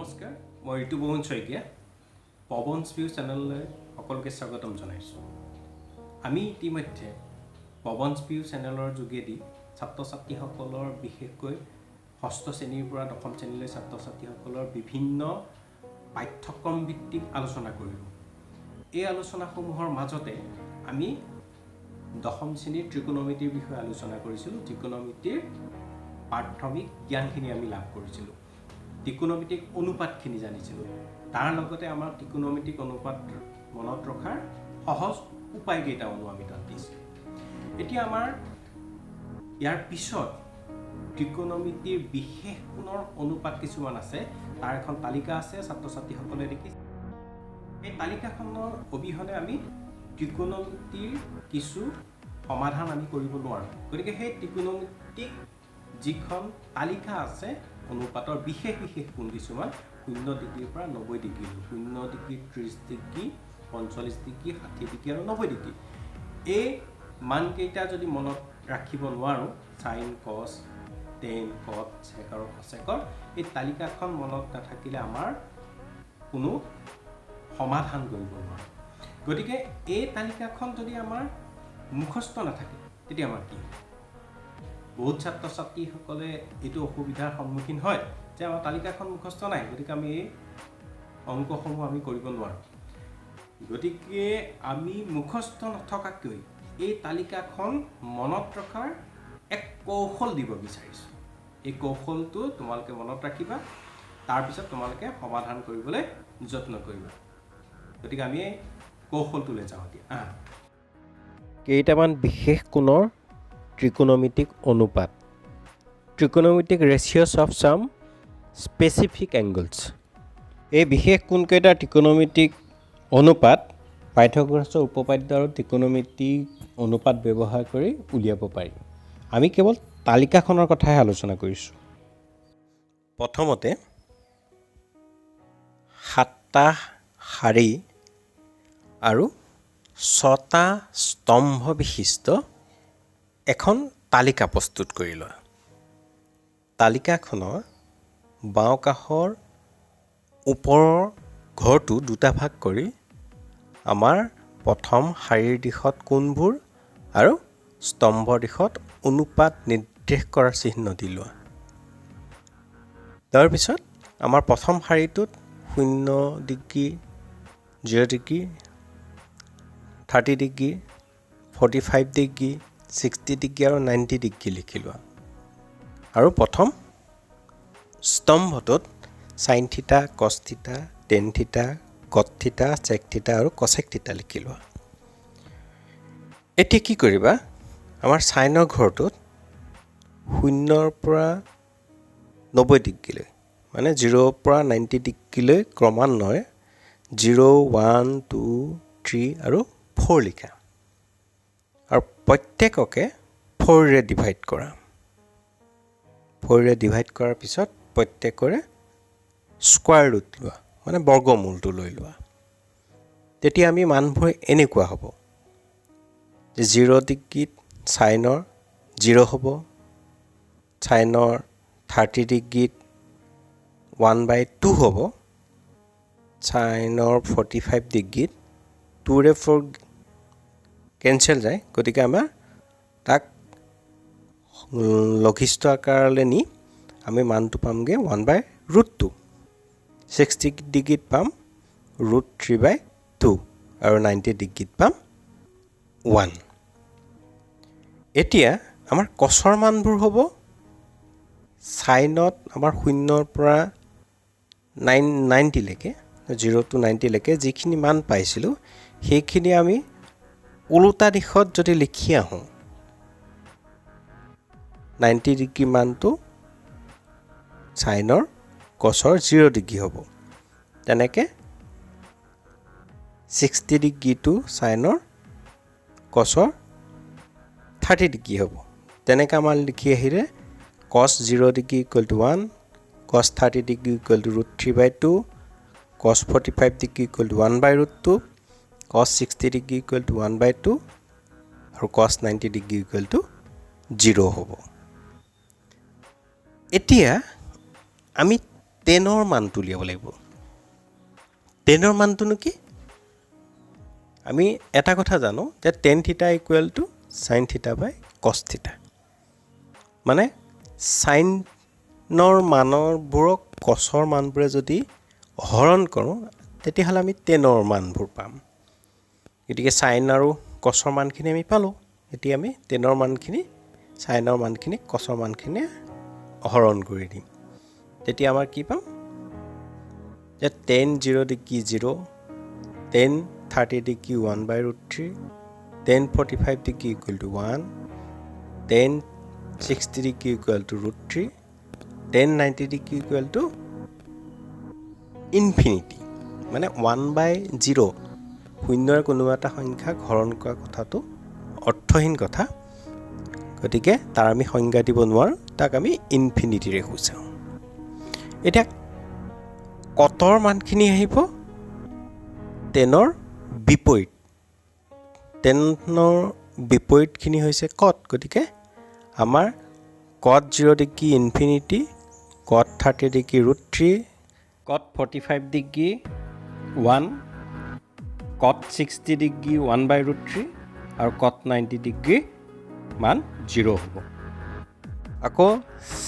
নমস্কাৰ মই ঋতুপৱন শইকীয়া পৱনছ ভিউ চেনেললৈ সকলোকে স্বাগতম জনাইছোঁ আমি ইতিমধ্যে পৱনছ ভিউ চেনেলৰ যোগেদি ছাত্ৰ ছাত্ৰীসকলৰ বিশেষকৈ ষষ্ঠ শ্ৰেণীৰ পৰা দশম শ্ৰেণীলৈ ছাত্ৰ ছাত্ৰীসকলৰ বিভিন্ন পাঠ্যক্ৰম ভিত্তিক আলোচনা কৰিলোঁ এই আলোচনাসমূহৰ মাজতে আমি দশম শ্ৰেণীৰ ত্ৰিকোণমিতিৰ বিষয়ে আলোচনা কৰিছিলোঁ ত্ৰিকোণমিতিৰ প্ৰাথমিক জ্ঞানখিনি আমি লাভ কৰিছিলোঁ ত্ৰিকোণমিতিক অনুপাতখিনি জানিছিলোঁ তাৰ লগতে আমাৰ ত্ৰিকোণমিতিক অনুপাত মনত ৰখাৰ সহজ উপায়কেইটাও আমি তাত দিছোঁ এতিয়া আমাৰ ইয়াৰ পিছত ত্ৰিকোণমিতিৰ বিশেষ কোণৰ অনুপাত কিছুমান আছে তাৰ এখন তালিকা আছে ছাত্ৰ ছাত্ৰীসকলে দেখিছে এই তালিকাখনৰ অবিহনে আমি ত্ৰিকোণমিতিৰ কিছু সমাধান আমি কৰিব নোৱাৰোঁ গতিকে সেই ত্ৰিকোণমিতিক যিখন তালিকা আছে অনুপাতৰ বিশেষ কোণ কিছুমান 0 ডিগ্ৰীৰ পৰা 90 degree 0 degree 30 degree 45 degree 60 degree আৰু 90 ডিগ্ৰী এই মানকেইটা যদি মনত ৰাখিব নোৱাৰোঁ সাইন কস টেন কট সেক আৰু কসেকৰ এই তালিকাখন মনত নাথাকিলে আমাৰ কোনো সমাধান কৰিব নোৱাৰোঁ গতিকে এই তালিকাখন যদি আমাৰ মুখস্থ নাথাকে তেতিয়া আমাৰ কি বহুত ছাত্ৰ ছাত্ৰীসকলে এইটো অসুবিধাৰ সন্মুখীন হয় যে আমাৰ তালিকাখন মুখস্থ নাই গতিকে আমি এই অংকসমূহ আমি কৰিব নোৱাৰোঁ গতিকে আমি মুখস্থ নথকাকৈ এই তালিকাখন মনত ৰখাৰ এক কৌশল দিব বিচাৰিছোঁ এই কৌশলটো তোমালোকে মনত ৰাখিবা তাৰপিছত তোমালোকে সমাধান কৰিবলৈ যত্ন কৰিবা গতিকে আমি এই কৌশলটোলৈ যাওঁ এতিয়া কেইটামান বিশেষ কোণৰ ত্ৰিকোণমিতিক অনুপাত ত্ৰিকোণমিতিক ৰেচিঅ'ছ অফ সাম স্পেচিফিক এংগলছ এই বিশেষ কোণকেইটাৰ ত্ৰিকোণমিতিক অনুপাত পাইথাগোৰাছৰ উপপাদ্য আৰু ত্ৰিকোণমিতিক অনুপাত ব্যৱহাৰ কৰি উলিয়াব পাৰি আমি কেৱল তালিকাখনৰ কথাহে আলোচনা কৰিছোঁ প্ৰথমতে 7টা শাৰী আৰু 6টা স্তম্ভ বিশিষ্ট এখন তালিকা প্ৰস্তুত কৰি লোৱা তালিকাখনৰ বাওঁ কাষৰ ওপৰৰ ঘৰটো দুটা ভাগ কৰি আমাৰ প্ৰথম শাৰীৰ দিশত কোণবোৰ আৰু স্তম্ভৰ দিশত অনুপাত নিৰ্দেশ কৰাৰ চিহ্ন দি লোৱা তাৰপিছত আমাৰ প্ৰথম শাৰীটোত 0 degree 0 degree 30 degree 45 degree 60 degree আৰু 90 ডিগ্ৰী লিখি লোৱা আৰু প্ৰথম স্তম্ভটোত sine theta cos theta tan theta কট থিটা চেক থিটা আৰু কসেক থিটা লিখি লোৱা এতিয়া কি কৰিবা আমাৰ সাইনৰ ঘৰটোত 0 পৰা 90 ডিগ্ৰীলৈ মানে 0 পৰা 90 ডিগ্ৰীলৈ ক্ৰমান্বয়ে 0 1 2 3 আৰু 4 লিখা আৰু প্ৰত্যেককে 4 ৰে ডিভাইড কৰা 4 ৰে ডিভাইড কৰাৰ পিছত প্ৰত্যেকৰে স্কয়াৰ ৰুট লোৱা মানে বৰ্গমূলটো লৈ লোৱা তেতিয়া আমি মানবোৰ এনেকুৱা হ'ব যে 0 ডিগ্ৰীত সাইনৰ 0 হ'ব সাইনৰ 30 ডিগ্ৰীত 1/2 হ'ব সাইনৰ 45 ডিগ্ৰীত 2 ৰে 4 কেনসেল যায় গতিকে আমাৰ তাক লঘিষ্ঠ আকাৰলৈ নি আমি মানটো পামগে 1/√2 60 ডিগ্ৰীত পাম √3/2 আৰু 90 ডিগ্ৰীত পাম 1 এতিয়া আমাৰ কসৰ মানবোৰ হ'ব সাইনত আমাৰ 0 পৰা 90 লৈকে 0 to 90 লৈকে যিখিনি মান পাইছিলোঁ সেইখিনি আমি উল্টা দিশত যদি লিখি আহোঁ 90 ডিগ্ৰী মানটো সাইনৰ কসৰ 0 ডিগ্ৰী হ'ব তেনেকৈ 60 ডিগ্ৰীটো সাইনৰ কসৰ 30 ডিগ্ৰী হ'ব তেনেকৈ আমাৰ লিখি আহিলে cos 0 degree = 1 cos 30 degree = √3/2 cos 45 degree = 1/√2 cos 60 degree = 1/2 আৰু cos 90 ডিগ্ৰী = 0 হ'ব এতিয়া আমি টেনৰ মানটো উলিয়াব লাগিব। টেনৰ মানটোনো কি? আমি এটা কথা জানো যে tan theta equal two sign থিটা বাই কছ থিটা। মানে চাইনৰ মানবোৰক কছৰ মানবোৰে যদি হৰণ কৰোঁ তেতিয়াহ'লে আমি টেনৰ মানবোৰ পাম। গতিকে চাইন আৰু কছৰ মানখিনি আমি পালোঁ। এতিয়া আমি টেনৰ মানখিনি চাইনৰ মানখিনি কছৰ মানখিনি হৰণ কৰি দিম। তেতিয়া আমাৰ কি পাম যে ten 0 degree 0, ten 30 degree 1/√3, ten 45 degree equal to 1, ten 60 degree equal two √3, ten 90 degree equal to infinity. মানে 1/0 শূন্যৰে কোনোবা এটা সংখ্যাক হৰণ কৰা কথাটো অৰ্থহীন কথা। গতিকে তাৰ আমি সংজ্ঞা দিব নোৱাৰোঁ, তাক আমি ইনফিনিটিৰে সূচাওঁ। এতিয়া কটৰ মানখিনি আহিব টেনৰ বিপৰীত। টেনৰ বিপৰীতখিনি হৈছে কট। গতিকে আমাৰ কট 0 ডিগ্ৰী ইনফিনিটি, কট 30 ডিগ্ৰী √3, কট 45 ডিগ্ৰী 1, কট 60 ডিগ্ৰী 1/√3 আৰু কট 90 ডিগ্ৰী মান 0 হ'ব। আকৌ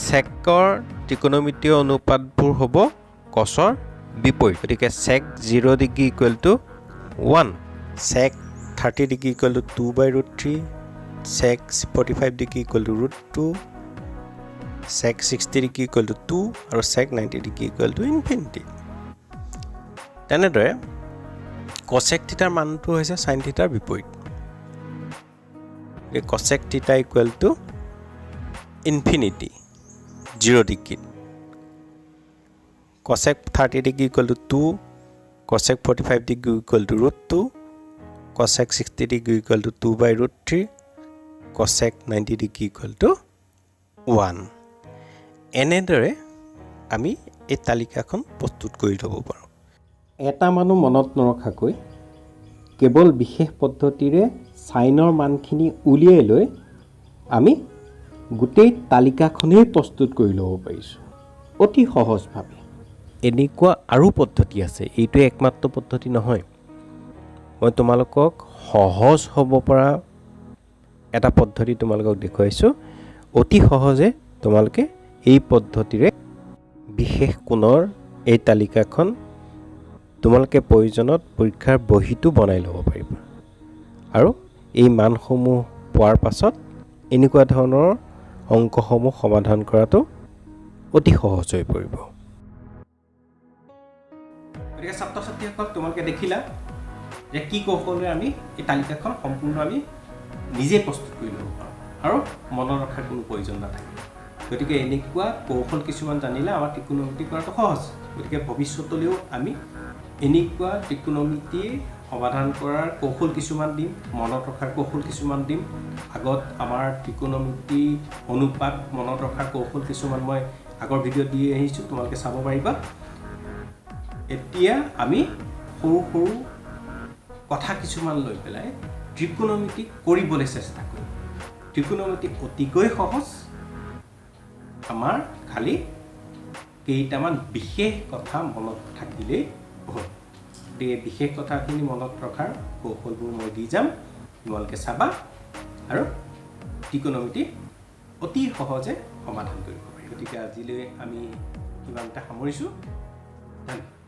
চেকৰ ত্ৰিকোণমিতীয় অনুপাতবোৰ হ'ব কছৰ বিপৰীত। গতিকে sec 0 degree equal to 1, sec 30 degree equal to 2/√3, sec 45 degree equal to √2, sec 60 degree equal to 2 আৰু sec 90 degree equal to infinity. তেনেদৰে কচেক থিটাৰ মানটো হৈছে চাইন থিটাৰ বিপৰীত। Cosec theta equal to infinity 0 degree, cosec 30 degree equal to 2, cosec 45 degree equal to √2, cosec 60 degree equal to 2/√3, cosec 90 degree equal to 1। এনেদৰে আমি এই তালিকাখন প্ৰস্তুত কৰি ল'ব পাৰোঁ। এটা মানুহ মনত নৰখাকৈ কেৱল বিশেষ পদ্ধতিৰে চাইনৰ মানখিনি উলিয়াই লৈ আমি গোটেই তালিকাখনেই প্ৰস্তুত কৰি ল'ব পাৰিছোঁ অতি সহজভাৱে। এনেকুৱা আৰু পদ্ধতি আছে, এইটোৱে একমাত্ৰ পদ্ধতি নহয়। মই তোমালোকক সহজ হ'ব পৰা এটা পদ্ধতি তোমালোকক দেখুৱাইছোঁ। অতি সহজে তোমালোকে এই পদ্ধতিৰে বিশেষ কোণৰ এই তালিকাখন তোমালোকে প্ৰয়োজনত পৰীক্ষাৰ বহীটো বনাই ল'ব পাৰিবা। আৰু এই মানসমূহ পোৱাৰ পাছত এনেকুৱা ধৰণৰ অংকসমূহ সমাধান কৰাটো অতি সহজ হৈ পৰিব। গতিকে ছাত্ৰ ছাত্ৰীসকল, তোমালোকে দেখিলা যে কি কৌশলেৰে আমি এই তালিকাখন সম্পূৰ্ণ আমি নিজে প্ৰস্তুত কৰি ল'ব পাৰোঁ আৰু মনত ৰখাৰ কোনো প্ৰয়োজন নাথাকে। গতিকে এনেকুৱা কৌশল কিছুমান জানিলে আমাৰ ত্ৰিকোণমিতি কৰাটো সহজ। গতিকে ভৱিষ্যতলৈও আমি এনেকুৱা ত্ৰিকোণমিতি সমাধান কৰাৰ কৌশল কিছুমান দিম, মনত ৰখাৰ কৌশল কিছুমান দিম। আগত আমাৰ ত্ৰিকোণমিতি অনুপাত মনত ৰখাৰ কৌশল কিছুমান মই আগৰ ভিডিঅ'ত দি আহিছোঁ, তোমালোকে চাব পাৰিবা। এতিয়া আমি সৰু সৰু কথা কিছুমান লৈ পেলাই ত্ৰিকোণমিতি কৰিবলৈ চেষ্টা কৰিম। ত্ৰিকোণমিতি অতিকৈ সহজ, আমাৰ খালি কেইটামান বিশেষ কথা মনত থাকিলেই হ'ল। গতিকে বিশেষ কথাখিনি মনত ৰখাৰ কৌশলবোৰ মই দি যাম, তোমালোকে চাবা আৰু ত্ৰিকোণমিতি অতি সহজে সমাধান কৰিব পাৰি। গতিকে আজিলৈ আমি ইমানতে সামৰিছোঁ। ধন্যবাদ।